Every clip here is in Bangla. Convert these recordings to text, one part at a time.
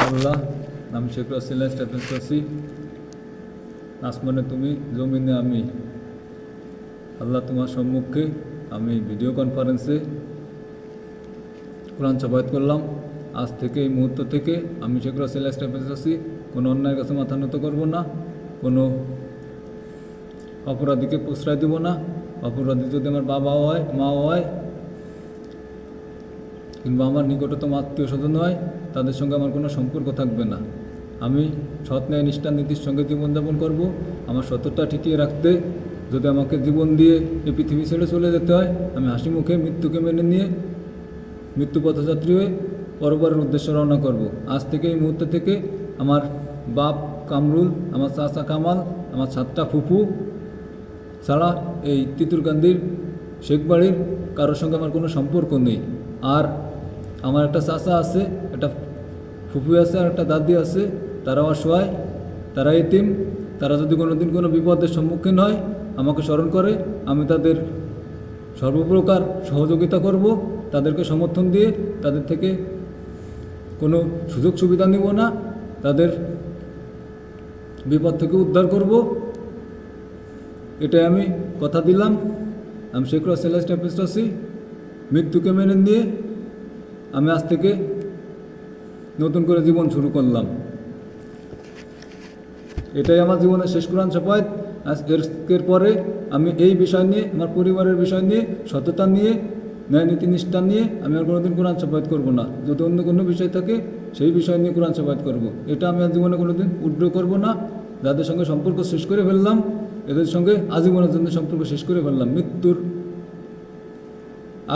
আল্লাহ, আমি শেখ রাসেল্লাহ স্টেফেন সসি। আসমানে তুমি, জমিনে আমি। আল্লাহ, তোমার সম্মুখে আমি ভিডিও কনফারেন্সে কোরআন সাবায়াত করলাম। আজ থেকে, এই মুহূর্ত থেকে আমি শেখ রাসেল্লাহ স্টেফেন সসি কোনো অন্যায়ের কাছে মাথা নত করব না, কোনো অপরাধীকে প্রশ্রয় দেব না। অপরাধী যদি আমার বাবা হয়, মা হয়, কিংবা আমার নিকটতম আত্মীয় স্বজন হয়, তাদের সঙ্গে আমার কোনো সম্পর্ক থাকবে না। আমি সৎ ন্যায় নিষ্ঠার নীতির সঙ্গে জীবনযাপন করব। আমার সততা টিকিয়ে রাখতে যদি আমাকে জীবন দিয়ে এই পৃথিবী ছেড়ে চলে যেতে হয়, আমি হাসি মুখে মৃত্যুকে মেনে নিয়ে মৃত্যু পথযাত্রী হয়ে পরপরের উদ্দেশ্যে রওনা করব। আজ থেকে, এই মুহূর্ত থেকে আমার বাপ কামরুল, আমার চাচা কামাল, আমার 7টা ফুফু ছাড়া এই তিতুরকান্দির শেখ বাড়ির কারোর সঙ্গে আমার কোনো সম্পর্ক নেই। আর আমার একটা চাচা আছে, একটা ফুফু আছে, আর একটা দাদি আছে। তারা অসহায়, তারা এতিম। তারা যদি কোনোদিন কোনো বিপদের সম্মুখীন হয়, আমাকে স্মরণ করে, আমি তাদের সর্বপ্রকার সহযোগিতা করব। তাদেরকে সমর্থন দিয়ে তাদের থেকে কোনো সুযোগ সুবিধা নিব না, তাদের বিপদ থেকে উদ্ধার করব। এটাই আমি কথা দিলাম। আমি শেখ রাসেল্লাহ স্টেফেন সসি মৃত্যুকে মেনে নিয়ে আমি আজ থেকে নতুন করে জীবন শুরু করলাম। এটাই আমার জীবনের শেষ কোরআন সাফায়াত। এর পরে আমি এই বিষয় নিয়ে, আমার পরিবারের বিষয় নিয়ে, সততা নিয়ে, ন্যায় নীতি নিষ্ঠা নিয়ে আমি আর কোনোদিন কোরআন সাফায়াত করব না। যদি অন্য কোনো বিষয় থাকে, সেই বিষয় নিয়ে কোরআন সাফায়াত করব। এটা আমি আর জীবনে কোনোদিন উড্র করব না। যাদের সঙ্গে সম্পর্ক শেষ করে ফেললাম, এদের সঙ্গে আজীবনের জন্য সম্পর্ক শেষ করে ফেললাম। মৃত্যুর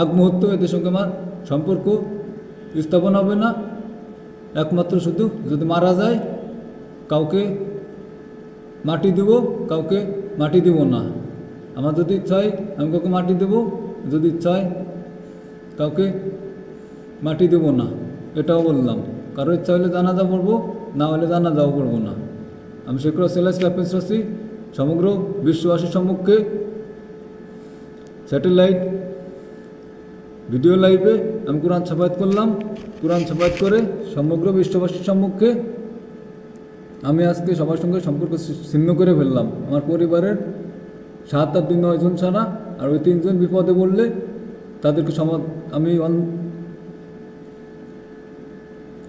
আগ মুহূর্ত এদের সঙ্গে আমার সম্পর্ক স্থাপন হবে না। একমাত্র শুধু যদি মারা যায়, কাউকে মাটি দেব, কাউকে মাটি দেব না। আমার যদি ইচ্ছা হয় আমি কাউকে মাটি দেব, যদি ইচ্ছা হয় কাউকে মাটি দেব না। এটাও বললাম। কারো ইচ্ছা হলে জানাজা পড়বো, না হলে জানাজাও পড়বো না। আমি শেখ রাসেল্লাহ স্টেফেন সসি সমগ্র বিশ্ববাসীর সম্মুখে স্যাটেলাইট ভিডিও লাইভে আমি কোরআন সাফায়াত করলাম। কোরআন সাফায়াত করে সমগ্র বিশ্ববাসীর সম্মুখে আমি আজকে সবার সঙ্গে সম্পর্ক ছিন্ন করে ফেললাম। আমার পরিবারের 7 আর 2 9 জন ছাড়া আর ওই 3 জন বিপদে পড়লে তাদেরকে আমি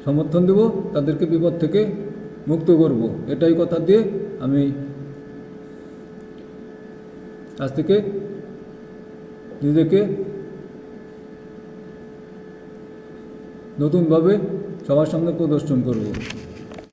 সমর্থন দেব, তাদেরকে বিপদ থেকে মুক্ত করব। এটাই কথা দিয়ে আমি আজ থেকে নিজেকে নতুনভাবে সবার সামনে প্রদর্শন করব।